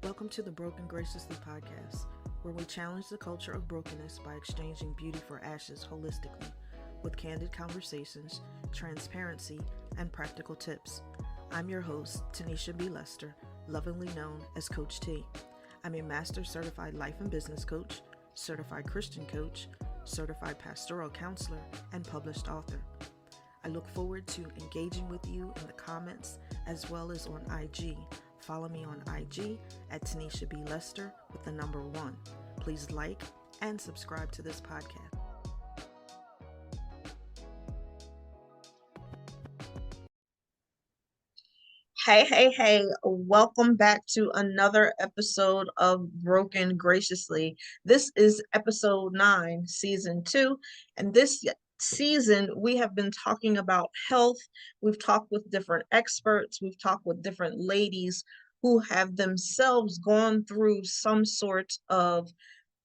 Welcome to the Broken Graciously podcast, where we challenge the culture of brokenness by exchanging beauty for ashes holistically, with candid conversations, transparency, and practical tips. I'm your host, Tanisha B. Lester, lovingly known as Coach T. I'm a Master Certified Life and Business Coach, Certified Christian Coach, Certified Pastoral Counselor, and published author. I look forward to engaging with you in the comments as well as on IG. Follow me on IG at Tanisha B. Lester with the number 1. Please like and subscribe to this podcast. Hey. Welcome back to another episode of Broken Graciously. This is episode 9, season 2. And this season, we have been talking about health. We've talked with different experts. We've talked with different ladies who have themselves gone through some sort of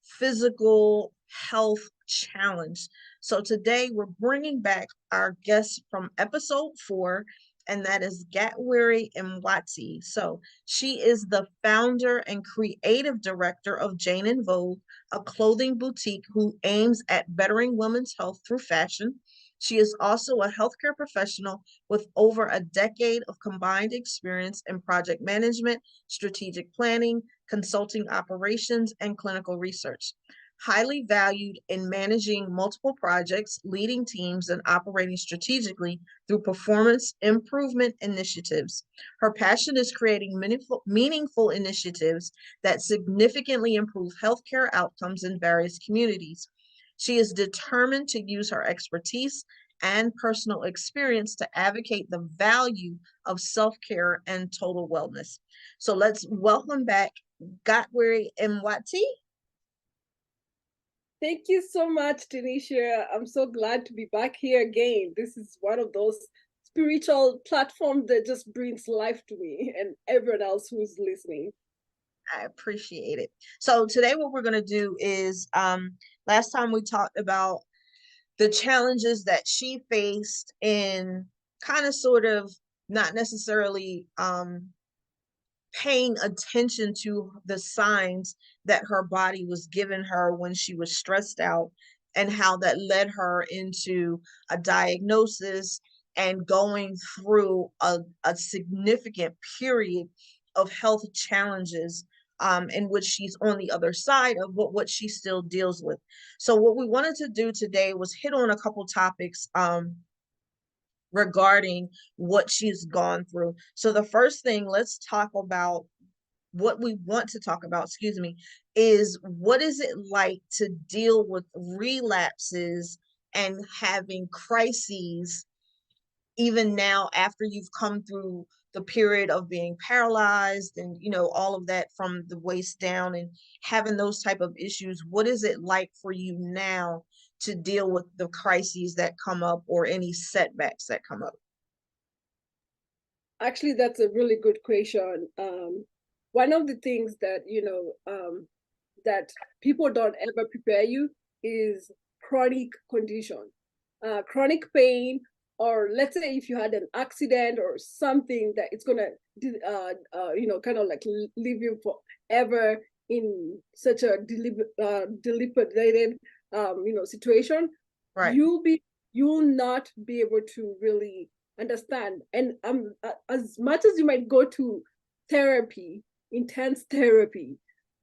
physical health challenge. So today we're bringing back our guest from episode 4, and that is Gatwiri Mwiti. So she is the founder and creative director of Jane and Vogue, a clothing boutique who aims at bettering women's health through fashion. She is also a healthcare professional with over a decade of combined experience in project management, strategic planning, consulting operations, and clinical research. Highly valued in managing multiple projects, leading teams, and operating strategically through performance improvement initiatives. Her passion is creating meaningful initiatives that significantly improve healthcare outcomes in various communities. She is determined to use her expertise and personal experience to advocate the value of self-care and total wellness. So let's welcome back Gatwiri Mwiti. Thank you so much, Tanisha. I'm so glad to be back here again. This is one of those spiritual platforms that just brings life to me and everyone else who's listening. I appreciate it. So today what we're going to do is, last time we talked about the challenges that she faced in kind of sort of not necessarily paying attention to the signs that her body was giving her when she was stressed out, and how that led her into a diagnosis and going through a significant period of health challenges, in which she's on the other side of what she still deals with. So what we wanted to do today was hit on a couple topics regarding what she's gone through. So the first thing, let's talk about what we want to talk about, is what is it like to deal with relapses and having crises, even now after you've come through the period of being paralyzed and, all of that from the waist down and having those type of issues. What is it like for you now to deal with the crises that come up or any setbacks that come up? Actually, that's a really good question. One of the things that, that people don't ever prepare you is chronic condition, chronic pain, or let's say if you had an accident or something that it's gonna, kind of like leave you forever in such a dilapidated, situation. Right. You'll not be able to really understand. And as much as you might go to therapy, intense therapy,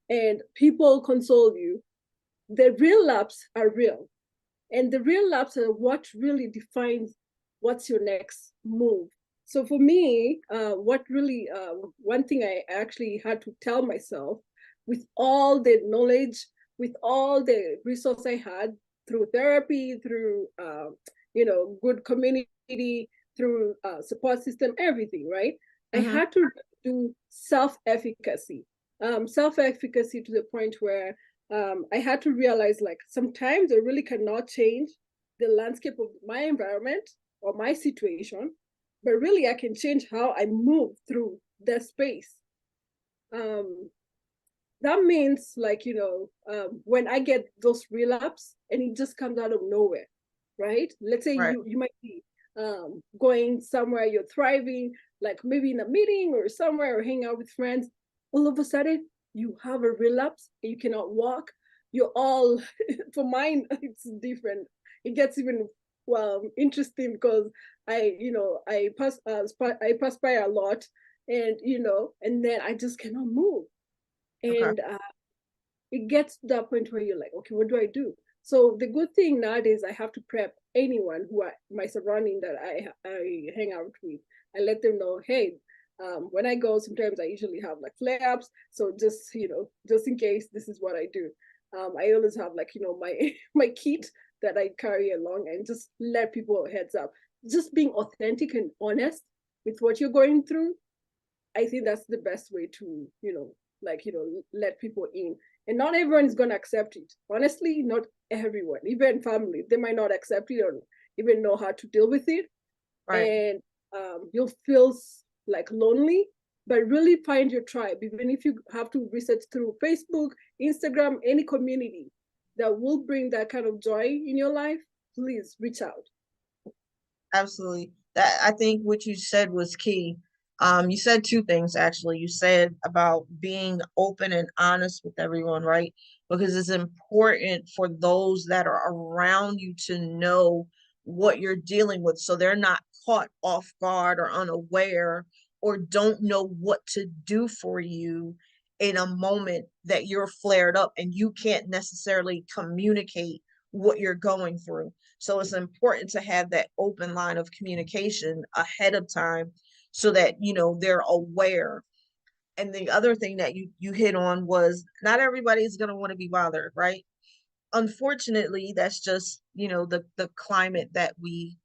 and people console you, the relapses are real. And the relapses are what really defines what's your next move. So for me, one thing I actually had to tell myself, with all the knowledge, with all the resources I had through therapy, through, good community, through support system, everything, right? Mm-hmm. I had to do self-efficacy to the point where I had to realize, like, sometimes I really cannot change the landscape of my environment or my situation, but really I can change how I move through the space. That means, like, when I get those relapse and it just comes out of nowhere, right? Let's say right. you might be going somewhere, you're thriving, like maybe in a meeting or somewhere, or hang out with friends, all of a sudden you have a relapse, you cannot walk, you're all for mine, it's different. It gets even interesting because I perspire a lot, and and then I just cannot move. Okay. And it gets to that point where you're like, okay, what do I do? So the good thing nowadays, I have to prep anyone who my surrounding that I hang out with. I let them know, hey, when I go, sometimes I usually have like flare ups. So just just in case, this is what I do. I always have like my my kit that I carry along, and just let people heads up. Just being authentic and honest with what you're going through, I think that's the best way to, let people in. And not everyone is going to accept it. Honestly, not everyone, even family, they might not accept it or even know how to deal with it. Right. And you'll feel like lonely, but really find your tribe. Even if you have to research through Facebook, Instagram, any community that will bring that kind of joy in your life, please reach out. Absolutely. That I think what you said was key. You said two things actually. You said about being open and honest with everyone, right? Because it's important for those that are around you to know what you're dealing with so they're not caught off guard or unaware or don't know what to do for you in a moment that you're flared up and you can't necessarily communicate what you're going through. So it's important to have that open line of communication ahead of time so that, they're aware. And the other thing that you hit on was not everybody is going to want to be bothered, right? Unfortunately, that's just, the climate that we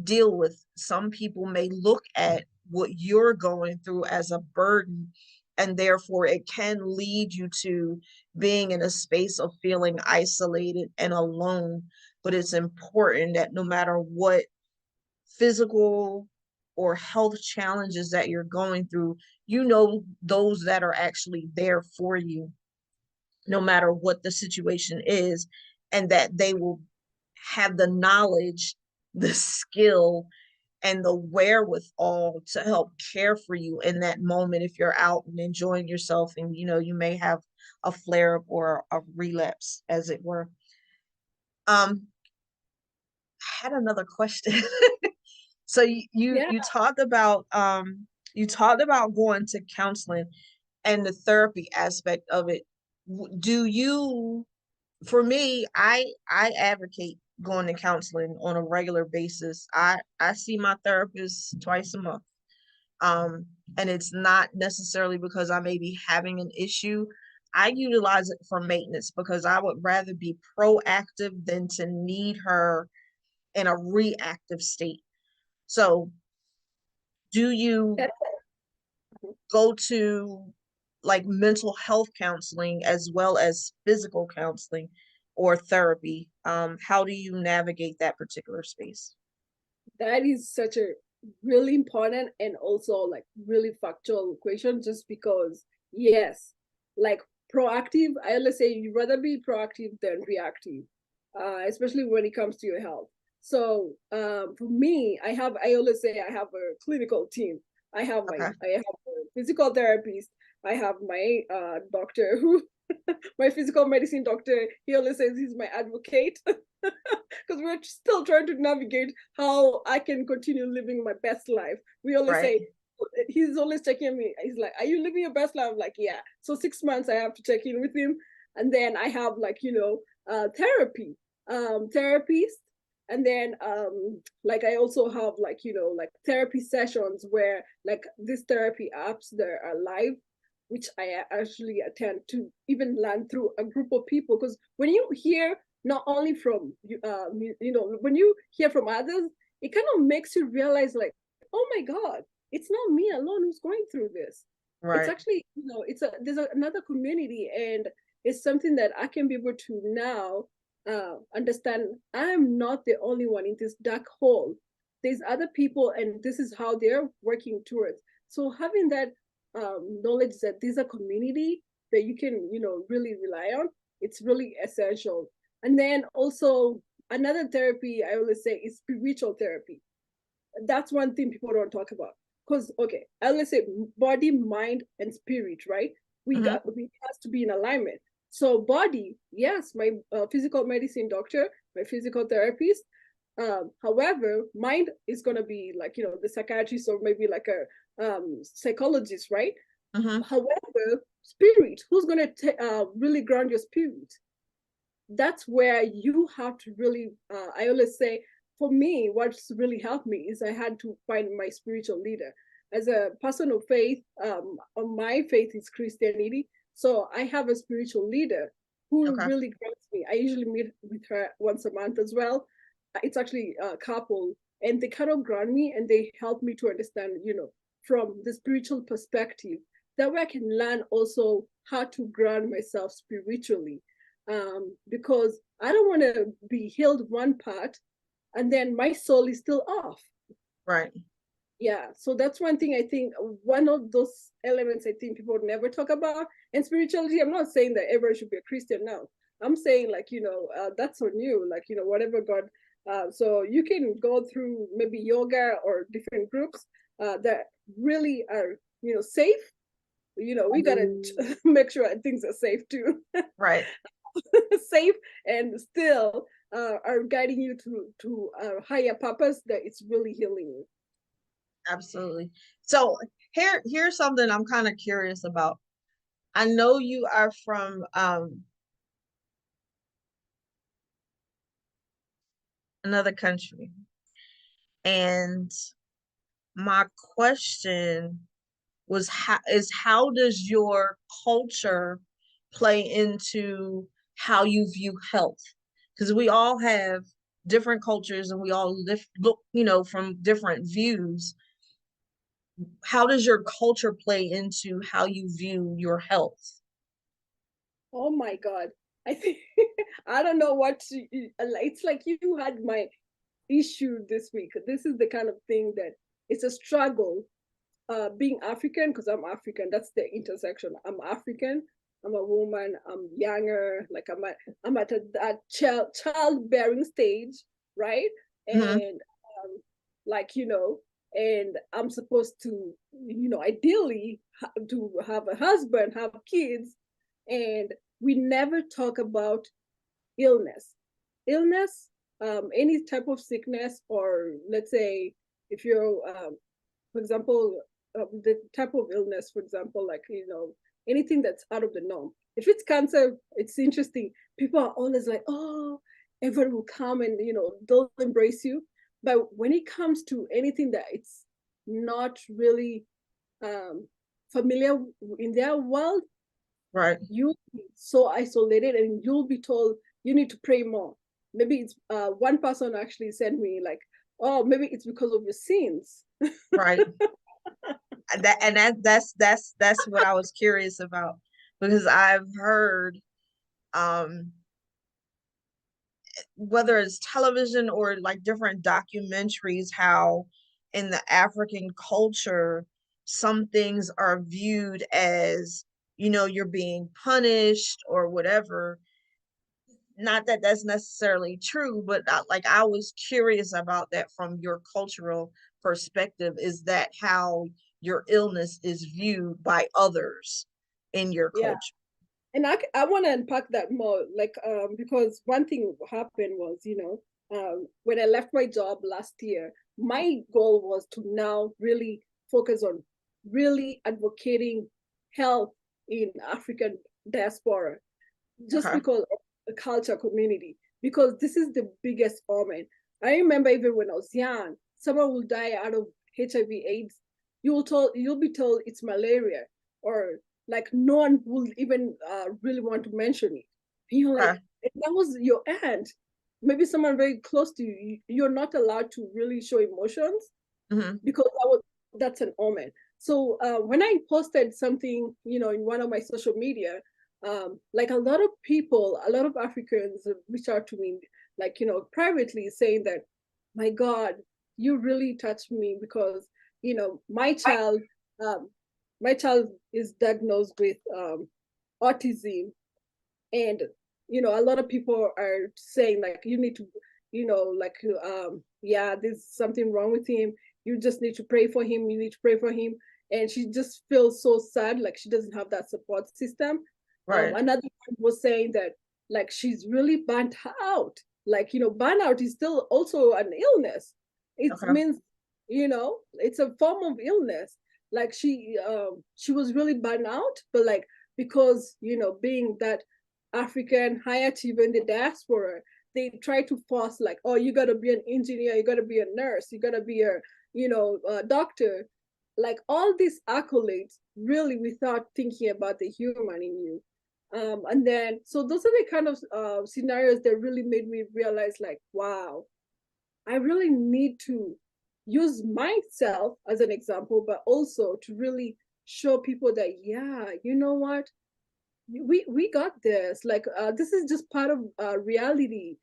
deal with. Some people may look at what you're going through as a burden, and therefore it can lead you to being in a space of feeling isolated and alone. But it's important that no matter what physical or health challenges that you're going through, those that are actually there for you, no matter what the situation is, and that they will have the knowledge, the skill, and the wherewithal to help care for you in that moment if you're out and enjoying yourself and you may have a flare up or a relapse, as it were. I had another question. So Yeah. you talked about going to counseling and the therapy aspect of it. Do you For me, I advocate going to counseling on a regular basis. I see my therapist twice a month. Um, and it's not necessarily because I may be having an issue. I utilize it for maintenance because I would rather be proactive than to need her in a reactive state. So, do you That's go to like mental health counseling as well as physical counseling or therapy? How do you navigate that particular space? that is such a really important and also like really factual question, just because yes, like proactive, I always say you'd rather be proactive than reactive, especially when it comes to your health. So for me, I always say I have a clinical team. Okay. I have a physical therapist, I have my doctor who my physical medicine doctor, he always says he's my advocate because we're still trying to navigate how I can continue living my best life. We always Right. say, he's always checking me. He's like, "Are you living your best life?" I'm like, "Yeah." So 6 months I have to check in with him, and then I have like therapy, therapist, and then like I also have like like therapy sessions where like these therapy apps that are live, which I actually attend to even learn through a group of people. Because when you hear not only from when you hear from others, it kind of makes you realize like, oh my god, it's not me alone who's going through this. It's Right. actually another community, and it's something that I can be able to now understand. I'm not the only one in this dark hole. There's other people, and this is how they're working towards. So having that knowledge that there's a community that you can really rely on, it's really essential. And then also another therapy I always say is spiritual therapy. That's one thing people don't talk about. Because okay, I always say body, mind, and spirit, right? We has to be in alignment. So body, yes, my physical medicine doctor, my physical therapist. However, mind is gonna be like, the psychiatrist or maybe like a psychologist, right? Mm-hmm. However, spirit, who's gonna really ground your spirit? That's where you have to really, I always say, for me, what's really helped me is I had to find my spiritual leader. As a person of faith, my faith is Christianity. So I have a spiritual leader who Okay. really grants me. I usually meet with her once a month as well. It's actually a couple, and they kind of grant me and they help me to understand, from the spiritual perspective. That way I can learn also how to ground myself spiritually, because I don't want to be healed one part and then my soul is still off. Right. Yeah, so that's one thing I think, one of those elements I think people never talk about. And spirituality, I'm not saying that everyone should be a Christian now. I'm saying like, that's on you, like, whatever God. So you can go through maybe yoga or different groups that really are, safe. We gotta make sure things are safe too. Right. Safe and still are guiding you to a higher purpose that it's really healing you. Absolutely. So here's something I'm kind of curious about. I know you are from another country, and my question was how does your culture play into how you view health? Because we all have different cultures and we all look, from different views. How does your culture play into how you view your health? Oh my God. I think I don't know what to, it's like you had my issue this week. This is the kind of thing that it's a struggle being African, because I'm African. That's the intersection. I'm African. I'm a woman. I'm younger. Like I'm at a childbearing stage, right? Hmm. And like and I'm supposed to, ideally to have a husband, have kids, and we never talk about illness. Illness, any type of sickness, or let's say if you're for example, the type of illness, for example, like, anything that's out of the norm. If it's cancer, it's interesting. People are always like, oh, everyone will come and, they'll embrace you. But when it comes to anything that it's not really um, familiar in their world, Right. you'll be so isolated and you'll be told you need to pray more. Maybe it's one person actually sent me like, oh, maybe it's because of your sins. Right. That's what I was curious about, because I've heard um whether it's television or like different documentaries, how in the African culture some things are viewed as, you're being punished or whatever. Not that that's necessarily true, but like I was curious about that from your cultural perspective. Is that how your illness is viewed by others in your Yeah. culture? And I want to unpack that more, like, because one thing happened was, when I left my job last year, my goal was to now really focus on really advocating health in African diaspora, just Okay. because of the culture community, because this is the biggest omen. I remember even when I was young, someone will die out of HIV/AIDS. You'll be told it's malaria, or like no one will even really want to mention it. And you're like, Okay. that was your aunt, maybe someone very close to you. You're not allowed to really show emotions Hmm. because that's an omen. So when I posted something, in one of my social media, like a lot of people, a lot of Africans reach out to me, like, privately saying that, my God, you really touched me because, my child, um, is diagnosed with autism, and a lot of people are saying like, you need to, like, yeah, there's something wrong with him, you just need to pray for him, you need to pray for him. and she just feels so sad, like she doesn't have that support system. Right. Another one was saying that like she's really burnt out. Like, burnout is still also an illness. It Okay. means, it's a form of illness. Like she was really burnt out, but like because being that African high achiever in the diaspora, they try to force like, oh, you gotta be an engineer, you gotta be a nurse, you gotta be a doctor, like all these accolades, really without thinking about the human in you. And then, so those are the kind of scenarios that really made me realize, like, wow, I really need to use myself as an example, but also to really show people that, yeah, you know what, we got this. Like, this is just part of reality.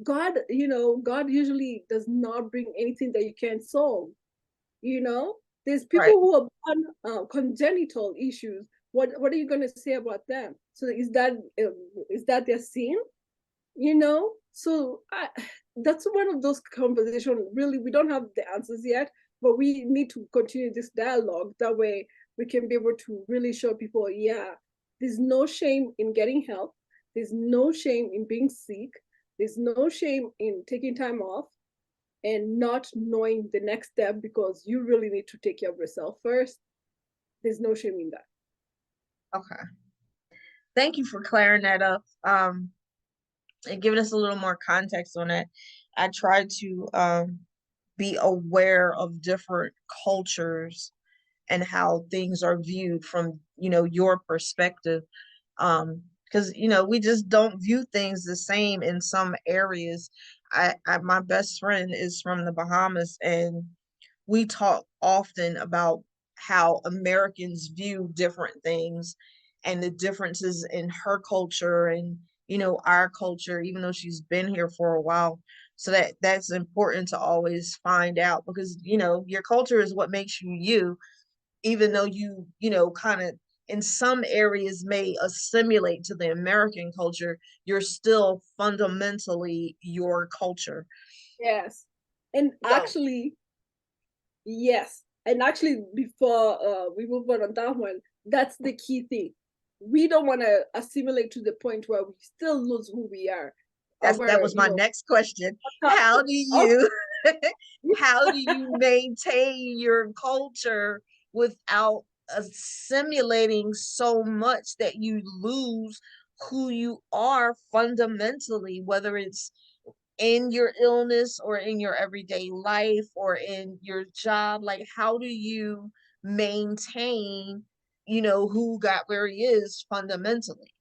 God usually does not bring anything that you can't solve. You know, there's people Right. who are born congenital issues. What are you going to say about them? So is that their sin? So that's one of those conversations. Really, we don't have the answers yet, but we need to continue this dialogue. That way, we can be able to really show people, yeah, there's no shame in getting help. There's no shame in being sick. There's no shame in taking time off and not knowing the next step because you really need to take care of yourself first. There's no shame in that. Okay. Thank you for clearing that up. And giving us a little more context on it. I try to be aware of different cultures and how things are viewed from, your perspective. Because, we just don't view things the same in some areas. My best friend is from the Bahamas, and we talk often about how Americans view different things and the differences in her culture and our culture, even though she's been here for a while. So that's important to always find out, because your culture is what makes you you, even though you kind of in some areas may assimilate to the American culture, you're still fundamentally your culture. Yes. And So actually, yes. And actually, before we move on that one, that's the key thing. We don't want to assimilate to the point where we still lose who we are. that Our, was my next question. How culture. do you how do you maintain your culture without assimilating so much that you lose who you are fundamentally, whether it's in your illness or in your everyday life or in your job? Like, how do you maintain, who Gatwiri is fundamentally?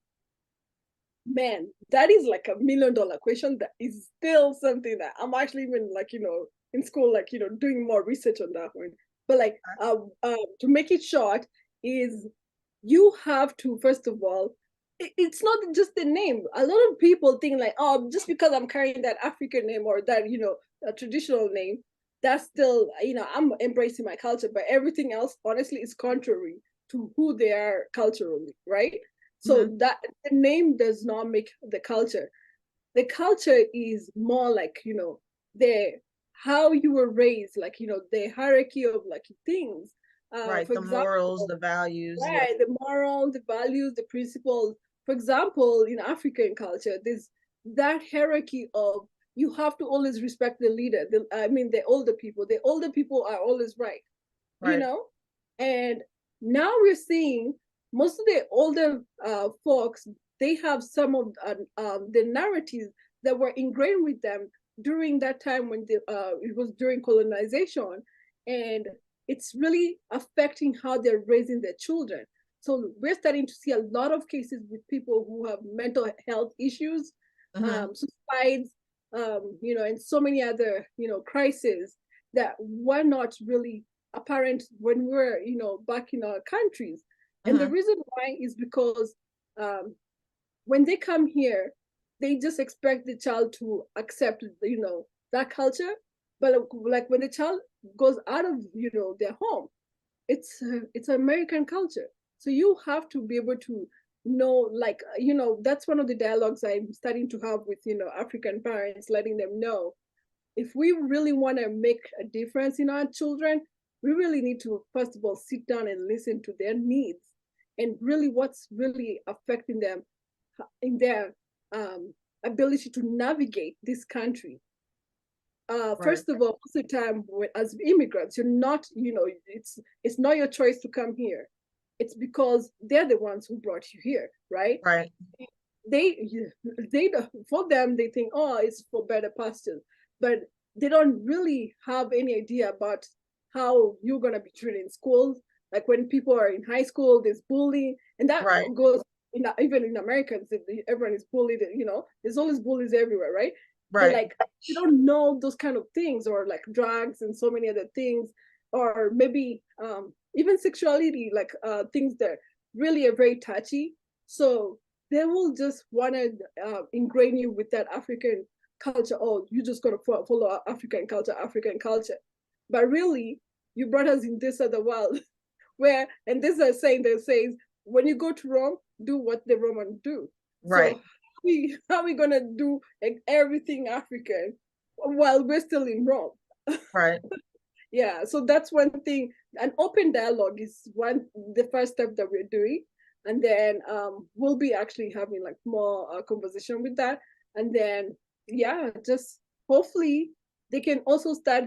Man, that is like $1 million question. That is still something that I'm actually even like, in school, like, doing more research on that one. But like, to make it short, is you have to, first of all, it's not just the name. A lot of people think like, oh, just because I'm carrying that African name or that, a traditional name, that's still, I'm embracing my culture, but everything else, honestly, is contrary to who they are culturally, right? So Mm-hmm. that the name does not make the culture. The culture is more like, the how you were raised, like, the hierarchy of like things. Right, For the morals, example, the values. Yeah. right, the moral, the values, the principles. For example, in African culture, there's that hierarchy of you have to always respect the leader. The older people. The older people are always right, you Right. know? And now we're seeing most of the older folks, they have some of the narratives that were ingrained with them during that time when it was during colonization. And it's really affecting how they're raising their children. So we're starting to see a lot of cases with people who have mental health issues, Mm-hmm. suicides, and so many other, crises that were not really apparent when we were, back in our countries. And the Mm-hmm. reason why is because um, when they come here, they just expect the child to accept, that culture. But like when the child goes out of, their home, it's American culture. So you have to be able to know, like, that's one of the dialogues I'm starting to have with, African parents, letting them know if we really want to make a difference in our children, we really need to, first of all, sit down and listen to their needs and really what's really affecting them in their ability to navigate this country. Right. First of all, most of the time, as immigrants, you're not, it's not your choice to come here. It's because they're the ones who brought you here, right? Right. They, they, for them, they think, oh, it's for better pastures, but they don't really have any idea about how you're gonna be treated in schools. Like when people are in high school, there's bullying, and that Right. goes even in Americans. Everyone is bullied. There's always bullies everywhere, right? But Right. like you don't know those kind of things, or like drugs and so many other things, or maybe even sexuality, like things that really are very touchy. So they will just want to ingrain you with that African culture. Oh, you just got to follow African culture, African culture. But really, you brought us in this other world where, and this is a saying that says, when you go to Rome, do what the Romans do. Right. So how are we going to do like, everything African while we're still in Rome? Right. Yeah, so that's one thing. An open dialogue is the first step that we're doing, and then we'll be actually having like more conversation with that, and then yeah, just hopefully they can also start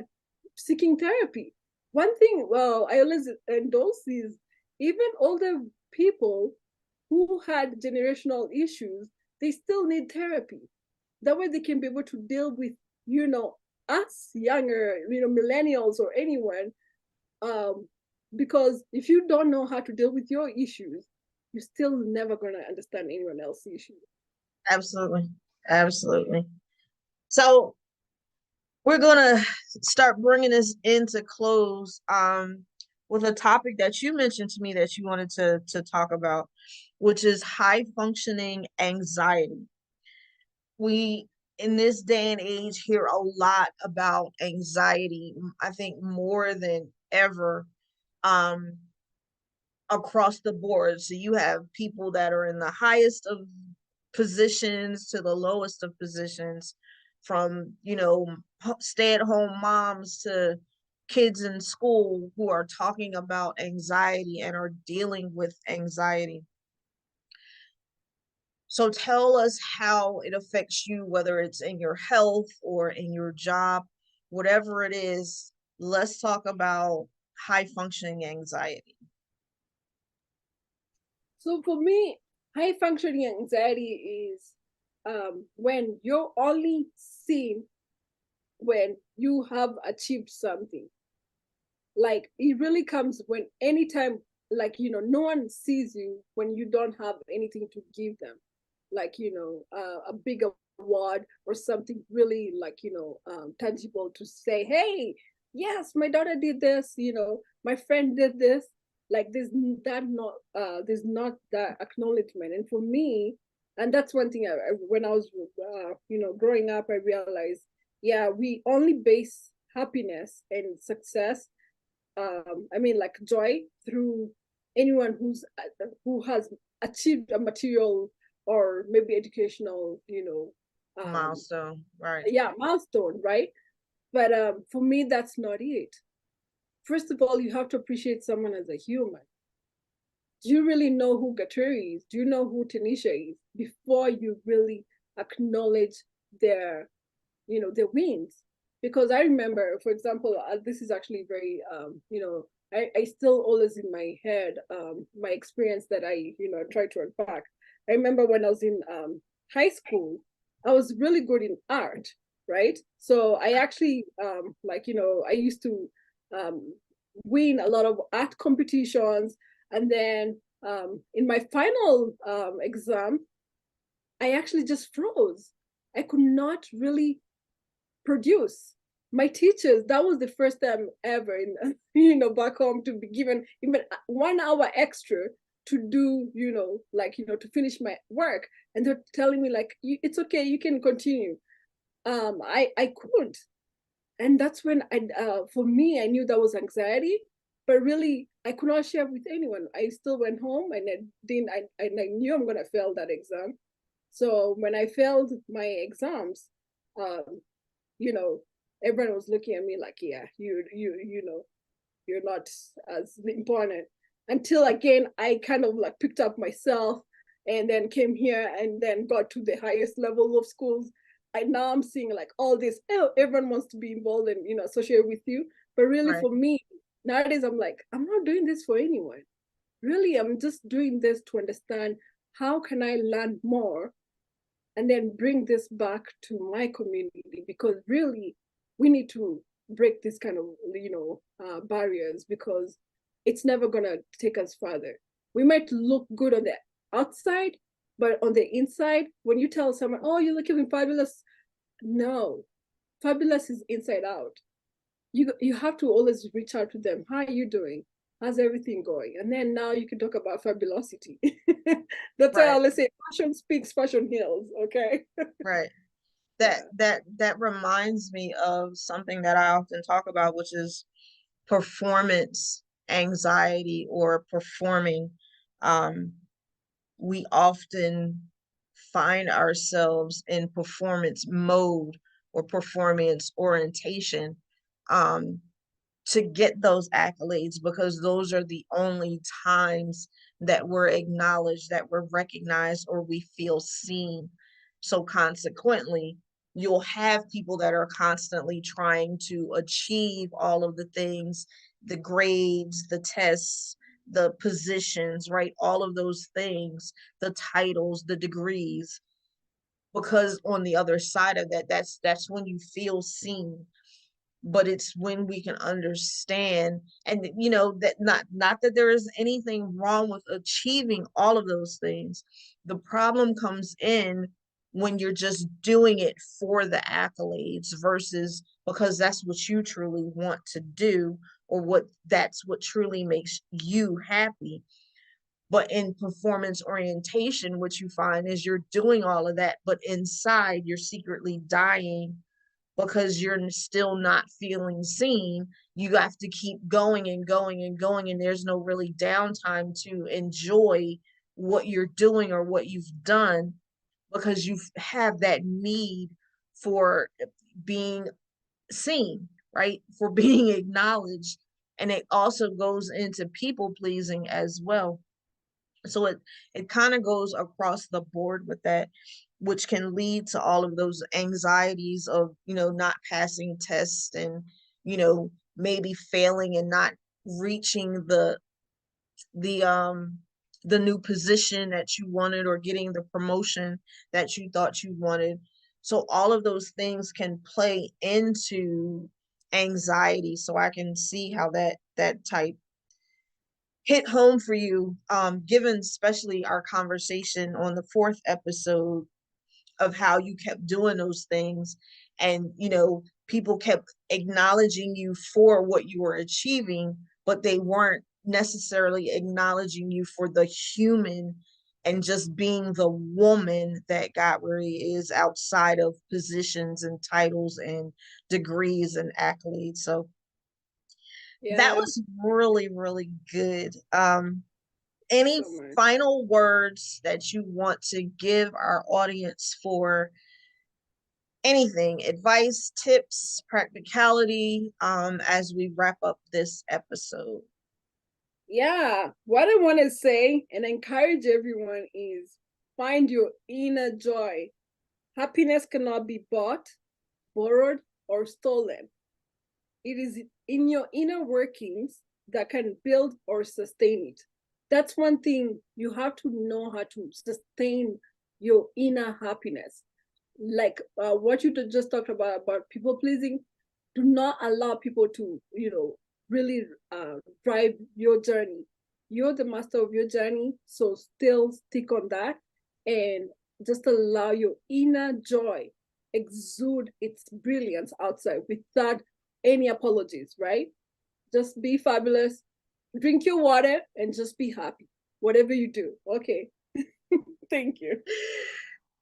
seeking therapy. One thing, well, I always endorse is even older people who had generational issues, they still need therapy. That way they can be able to deal with, you know, us younger, millennials or anyone. Um, because if you don't know how to deal with your issues, you're still never going to understand anyone else's issues. Absolutely. Absolutely. So we're gonna start bringing this into close with a topic that you mentioned to me that you wanted to talk about, which is high functioning anxiety. We in this day and age hear a lot about anxiety, I think more than ever, um across the board. So you have people that are in the highest of positions to the lowest of positions, from, stay-at-home moms to kids in school who are talking about anxiety and are dealing with anxiety. So tell us how it affects you, whether it's in your health or in your job, whatever it is. Let's talk about high functioning anxiety. So for me, high functioning anxiety is when you're only seen when you have achieved something. Like it really comes when anytime, like, no one sees you when you don't have anything to give them, like, a big award or something really like, tangible to say, hey, yes, my daughter did this, my friend did this. Like there's not that acknowledgement. And for me, and that's one thing when I was growing up, I realized, yeah, we only base happiness and success, I mean, like joy, through anyone who has achieved a material or maybe educational, Milestone, right? yeah, milestone, right? But for me, that's not it. First of all, you have to appreciate someone as a human. Do you really know who Gatwiri is? Do you know who Tanisha is before you really acknowledge their, their wins? Because I remember, for example, this is actually very, I still always in my head, my experience that I, try to unpack. I remember when I was in high school, I was really good in art, right? So I actually, I used to um, win a lot of art competitions. And then in my final exam, I actually just froze. I could not really produce. My teachers, that was the first time ever in back home to be given even 1 hour extra to do, to finish my work. And they're telling me like, it's okay, you can continue. I couldn't. And that's when for me, I knew that was anxiety, but really I could not share with anyone. I still went home and I knew I'm gonna fail that exam. So when I failed my exams, um, you know, everyone was looking at me like, yeah, you know. you're not as important. Until again, I kind of like picked up myself and then came here and then got to the highest level of schools. Now I'm seeing like all this, oh, everyone wants to be involved and associate with you. But really Right. for me, nowadays I'm like, I'm not doing this for anyone. Really, I'm just doing this to understand how can I learn more and then bring this back to my community, because really we need to break this kind of barriers, because it's never going to take us further. We might look good on the outside, but on the inside, when you tell someone, oh, you're looking fabulous, no, fabulous is inside out. You have to always reach out to them. How are you doing? How's everything going? And then now you can talk about fabulosity. That's why I Right. always say fashion speaks, fashion heals. Okay. Right. That Yeah. that that reminds me of something that I often talk about, which is performance anxiety or performing. Um, we often find ourselves in performance mode or performance orientation, um, to get those accolades, because those are the only times that we're acknowledged, that we're recognized, or we feel seen. So consequently, you'll have people that are constantly trying to achieve all of the things, the grades, the tests, the positions, right? All of those things, the titles, the degrees, because on the other side of that, that's when you feel seen. But it's when we can understand, and that not that there is anything wrong with achieving all of those things. The problem comes in when you're just doing it for the accolades versus because that's what you truly want to do, or what truly makes you happy. But in performance orientation, what you find is you're doing all of that, but inside you're secretly dying because you're still not feeling seen. You have to keep going and going and going, and there's no really downtime to enjoy what you're doing or what you've done, because you have that need for being seen, right? For being acknowledged. And it also goes into people pleasing as well. So it kind of goes across the board with that, which can lead to all of those anxieties of not passing tests, and maybe failing and not reaching the um the new position that you wanted, or getting the promotion that you thought you wanted. So all of those things can play into anxiety. So I can see how that type hit home for you, given especially our conversation on the fourth episode of how you kept doing those things, and people kept acknowledging you for what you were achieving, but they weren't necessarily acknowledging you for the human and just being the woman that Gatwiri is outside of positions and titles and degrees and accolades. So that Yeah. was really, really good. Any So much. final words that you want to give our audience for anything, advice, tips, practicality, as we wrap up this episode? Yeah. What I want to say and encourage everyone is find your inner joy. Happiness cannot be bought, borrowed, or stolen. It is in your inner workings that can build or sustain it. That's one thing, you have to know how to sustain your inner happiness. Like what you just talked about people pleasing. Do not allow people to really drive your journey. You're the master of your journey, so still stick on that, and just allow your inner joy exude its brilliance outside without any apologies, right? Just be fabulous, drink your water, and just be happy whatever you do. Okay. Thank you.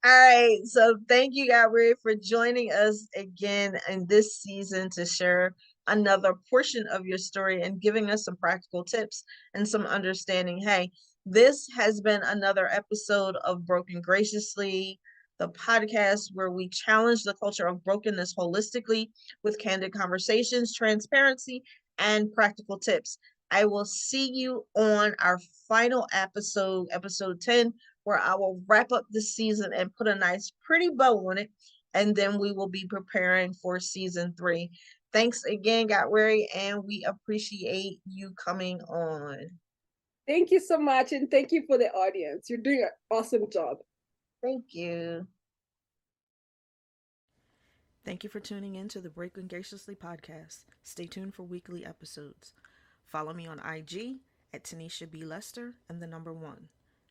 All right. So thank you, Gabrielle, for joining us again in this season to share another portion of your story and giving us some practical tips and some understanding. Hey, this has been another episode of Broken Graciously, the podcast where we challenge the culture of brokenness holistically with candid conversations, transparency, and practical tips. I will see you on our final episode, episode 10, where I will wrap up the season and put a nice, pretty bow on it. And then we will be preparing for season 3. Thanks again, Gatwiri, and we appreciate you coming on. Thank you so much, and thank you for the audience. You're doing an awesome job. Thank you. Thank you for tuning in to the Broken Graciously podcast. Stay tuned for weekly episodes. Follow me on IG at Tanisha B. Lester and the number 1.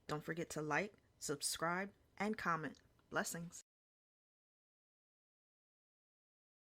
Don't forget to like, subscribe, and comment. Blessings.